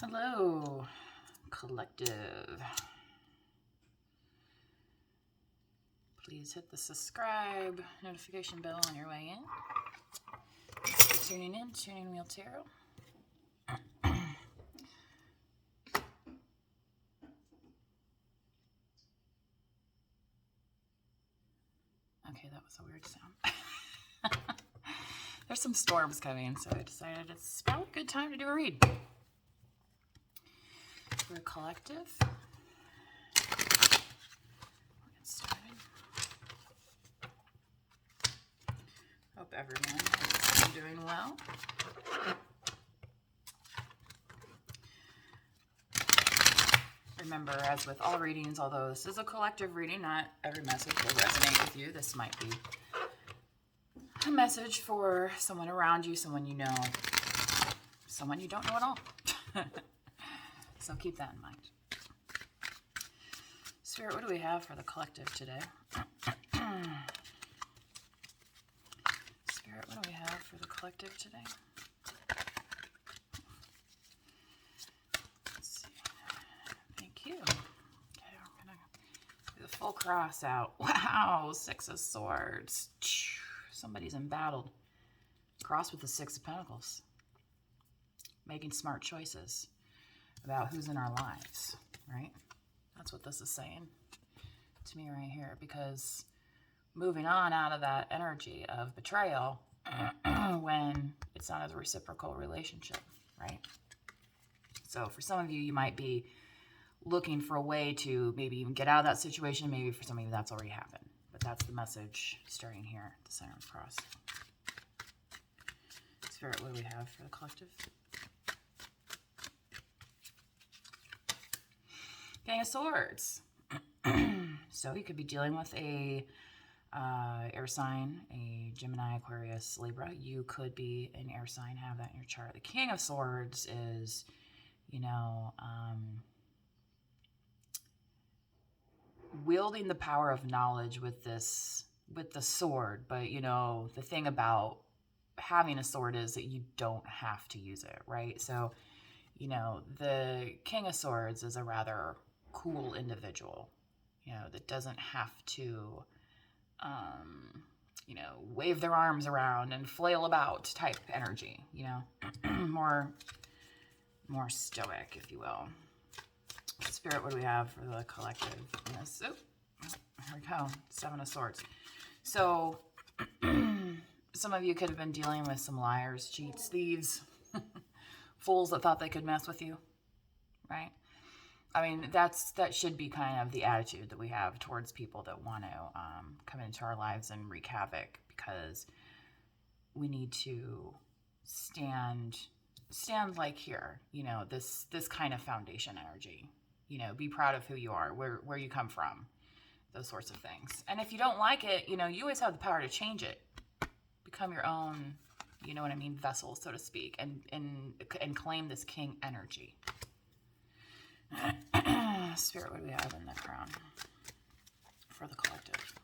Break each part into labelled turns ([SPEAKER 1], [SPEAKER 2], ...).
[SPEAKER 1] Hello, collective. Please hit the subscribe notification bell on your way in. Tuning in, Tuning Wheel Tarot. Okay, that was a weird sound. There's some storms coming, so I decided it's about a good time to do a read. For a collective. We'll get started. Hope everyone is doing well. Remember, as with all readings, although this is a collective reading, not every message will resonate with you. This might be a message for someone around you, someone you know, someone you don't know at all. So keep that in mind. Spirit, what do we have for the collective today? Spirit, what do we have for the collective today? You. Okay, we're gonna do the full cross out. Wow, Six of Swords. Somebody's embattled. Cross with the Six of Pentacles. Making smart choices about who's in our lives, right? That's what this is saying to me right here. Because moving on out of that energy of betrayal when it's not a reciprocal relationship, right? So for some of you, you might be looking for a way to maybe even get out of that situation. Maybe for some of you that's already happened. But that's the message starting here at the center of the cross. Spirit, what do we have for the collective? King of Swords. So you could be dealing with a air sign, a Gemini, Aquarius, Libra. You could be an air sign, have that in your chart. The King of Swords is, wielding the power of knowledge with the sword. But the thing about having a sword is that you don't have to use it, right? So the King of Swords is a rather cool individual, that doesn't have to wave their arms around and flail about type energy, more stoic, if you will. Spirit, what do we have for the collective in this? Oh, here we go. Seven of Swords. So some of you could have been dealing with some liars, cheats, thieves, fools that thought they could mess with you, right? I mean, that should be kind of the attitude that we have towards people that want to come into our lives and wreak havoc, because we need to stand like here, this kind of foundation energy. Be proud of who you are, where you come from, those sorts of things. And if you don't like it, you always have the power to change it. Become your own, vessel, so to speak, and claim this king energy. Spirit, what do we have in the crown for the collective?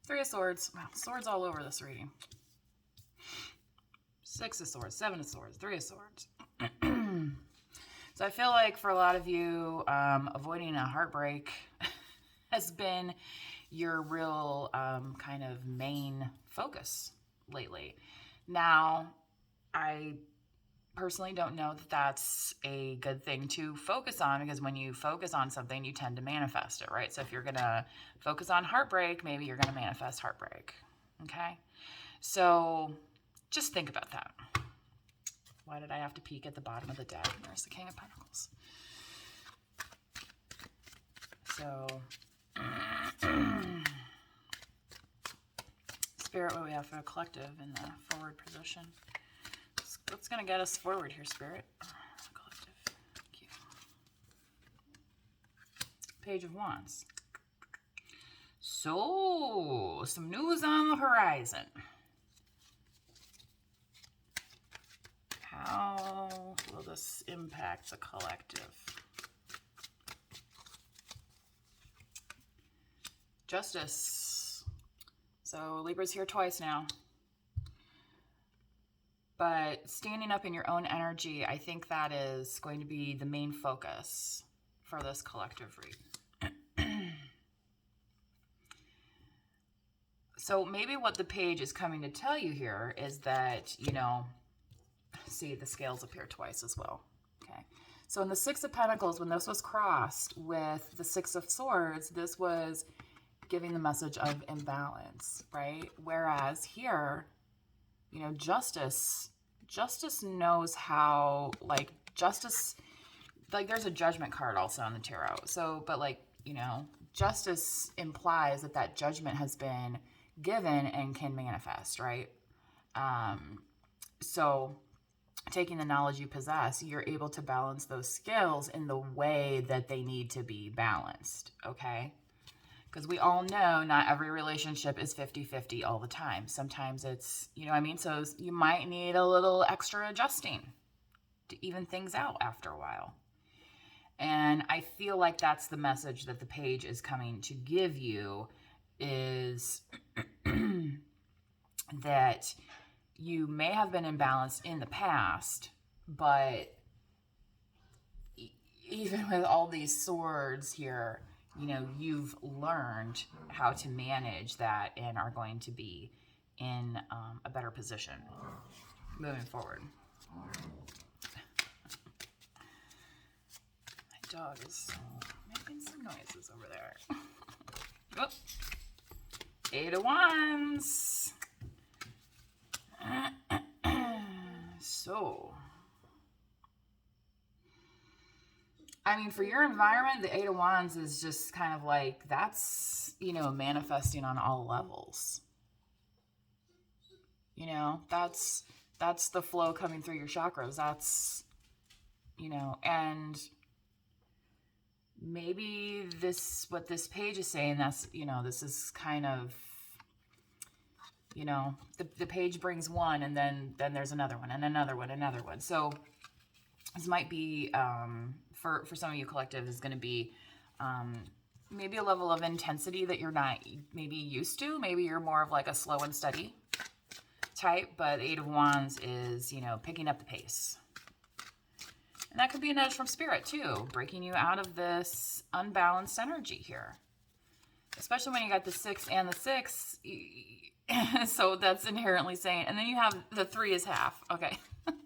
[SPEAKER 1] Three of Swords. Wow, swords all over this reading. Six of Swords, Seven of Swords, Three of Swords. So I feel like for a lot of you, avoiding a heartbreak has been your real kind of main focus lately. Now, I personally don't know that that's a good thing to focus on, because when you focus on something, you tend to manifest it, right? So if you're going to focus on heartbreak, maybe you're going to manifest heartbreak, okay? So just think about that. Why did I have to peek at the bottom of the deck? There's the King of Pentacles. So, Spirit, what do we have for a collective in the forward position? What's going to get us forward here, Spirit? Collective. Thank you. Page of Wands. So, some news on the horizon. How will this impact the collective? Justice. So Libra's here twice now. But standing up in your own energy, I think that is going to be the main focus for this collective read. So maybe what the page is coming to tell you here is that, you know, see the scales appear twice as well. Okay. So in the Six of Pentacles, when this was crossed with the Six of Swords, this was giving the message of imbalance, right? Whereas here, you know, justice knows how, like, justice, like, there's a judgment card also on the tarot. So, but, like, you know, justice implies that that judgment has been given and can manifest, right? So taking the knowledge you possess, you're able to balance those skills in the way that they need to be balanced, okay? Because we all know not every relationship is 50-50 all the time. Sometimes it's, you know what I mean? So you might need a little extra adjusting to even things out after a while. And I feel like that's the message that the page is coming to give you, is that you may have been imbalanced in the past, but even with all these swords here, you know, you've learned how to manage that and are going to be in a better position moving forward. My dog is making some noises over there. Oh. Eight of Wands. So, I mean, for your environment, the Eight of Wands is just kind of like, that's, you know, manifesting on all levels. You know, that's the flow coming through your chakras. That's, you know, and maybe this, what this page is saying, that's, you know, this is kind of, you know, the page brings one, and then there's another one, and another one, another one. So this might be, for some of you collective, is going to be maybe a level of intensity that you're not maybe used to. Maybe you're more of like a slow and steady type, but Eight of Wands is, you know, picking up the pace. And that could be a nudge from Spirit too, breaking you out of this unbalanced energy here. Especially when you got the 6 and the 6. So that's inherently saying, and then you have the 3 is half, okay,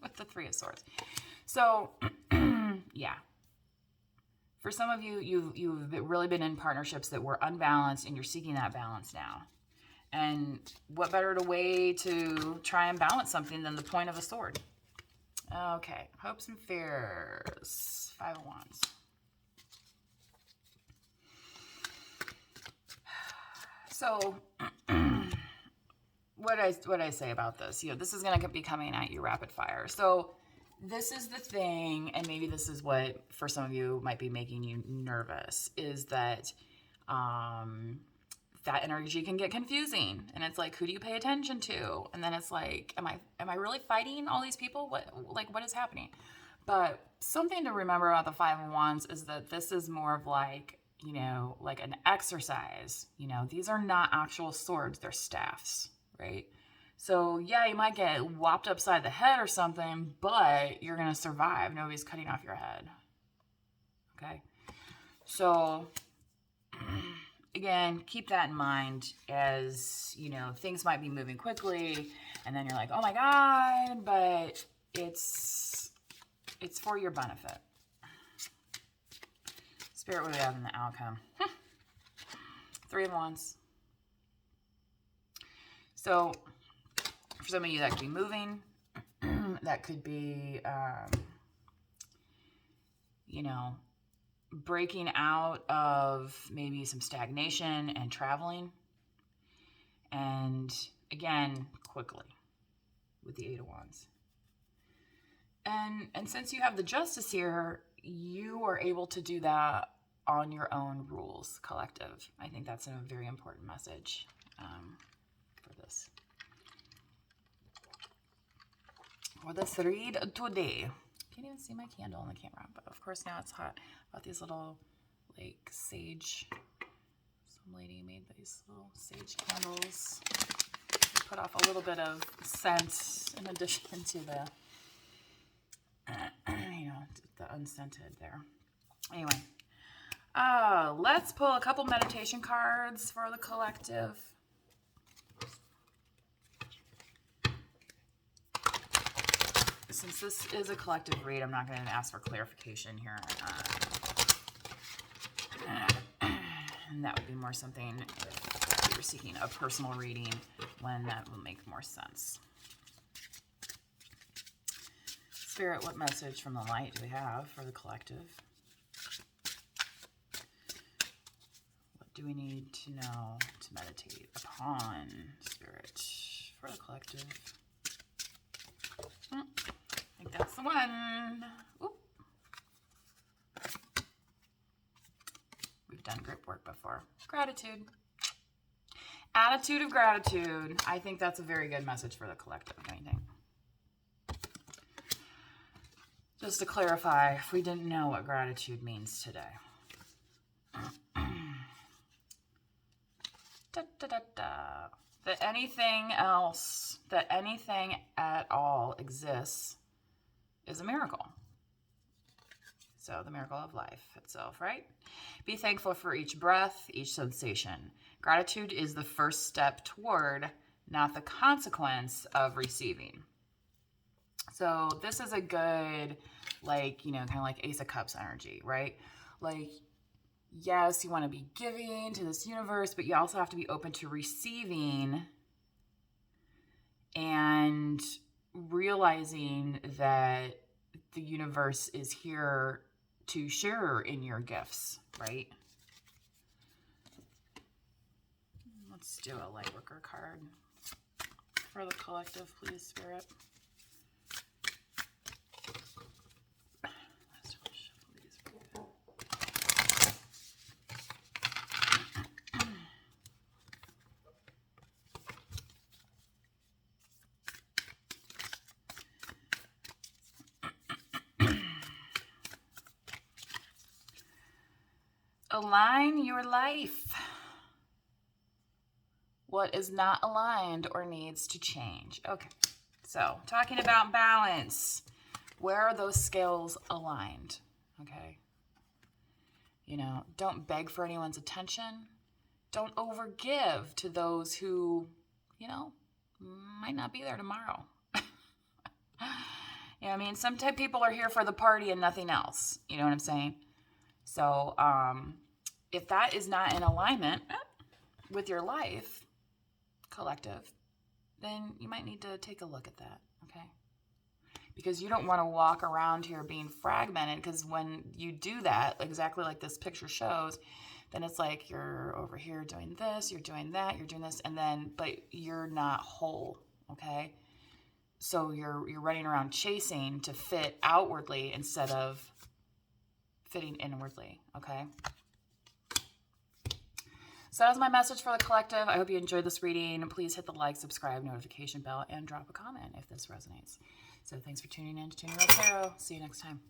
[SPEAKER 1] with the 3 of Swords. So, yeah. For some of you, you've really been in partnerships that were unbalanced, and you're seeking that balance now. And what better way to try and balance something than the point of a sword? Okay, hopes and fears. 5 of Wands. So, what I say about this, you know, this is going to be coming at you rapid fire. So this is the thing, and maybe this is what for some of you might be making you nervous, is that that energy can get confusing, and it's like, who do you pay attention to? And then it's like, am I really fighting all these people? What is happening? But something to remember about the 5 of Wands is that this is more of like, you know, like an exercise. You know, these are not actual swords, they're staffs, right? So yeah, you might get whopped upside the head or something, but you're gonna survive. Nobody's cutting off your head. Okay? So again, keep that in mind, as, you know, things might be moving quickly, and then you're like, oh my God, but it's for your benefit. Spirit, what do we have in the outcome? 3 of Wands. So for some of you, that could be moving. That could be, you know, breaking out of maybe some stagnation and traveling. And again, quickly with the 8 of Wands. And since you have the Justice here, you are able to do that on your own rules, collective. I think that's a very important message for this. For this read today. Can't even see my candle on the camera, but of course now it's hot. Got these little like sage, Some lady made these little sage candles. Put off a little bit of scent in addition to the, the unscented there. Anyway, let's pull a couple meditation cards for the collective. Since this is a collective read, I'm not going to ask for clarification here. And that would be more something if you're seeking a personal reading, when that will make more sense. Spirit, what message from the light do we have for the collective? What do we need to know to meditate upon, Spirit, for the collective? I think that's the one. Oop. We've done grip work before. Gratitude. Attitude of gratitude. I think that's a very good message for the collective. What do you think? Just to clarify, if we didn't know what gratitude means today. That anything else, that anything at all exists is a miracle. So the miracle of life itself, right? Be thankful for each breath, each sensation. Gratitude is the first step toward, not the consequence of receiving. So this is a good, like, kind of like Ace of Cups energy, right? Like, yes, you want to be giving to this universe, but you also have to be open to receiving and realizing that the universe is here to share in your gifts, right? Let's do a light worker card for the collective, please, Spirit. Align your life. What is not aligned or needs to change? Okay, so talking about balance. Where are those scales aligned? Okay. Don't beg for anyone's attention. Don't overgive to those who, might not be there tomorrow. Sometimes people are here for the party and nothing else. You know what I'm saying? So, if that is not in alignment with your life, collective, then you might need to take a look at that, okay? Because you don't want to walk around here being fragmented, because when you do that, exactly like this picture shows, then it's like you're over here doing this, you're doing that, you're doing this, but you're not whole, okay? So you're running around chasing to fit outwardly instead of fitting inwardly, okay? So that was my message for the collective. I hope you enjoyed this reading. Please hit the like, subscribe, notification bell, and drop a comment if this resonates. So thanks for tuning in to Tuning Real Tarot. See you next time.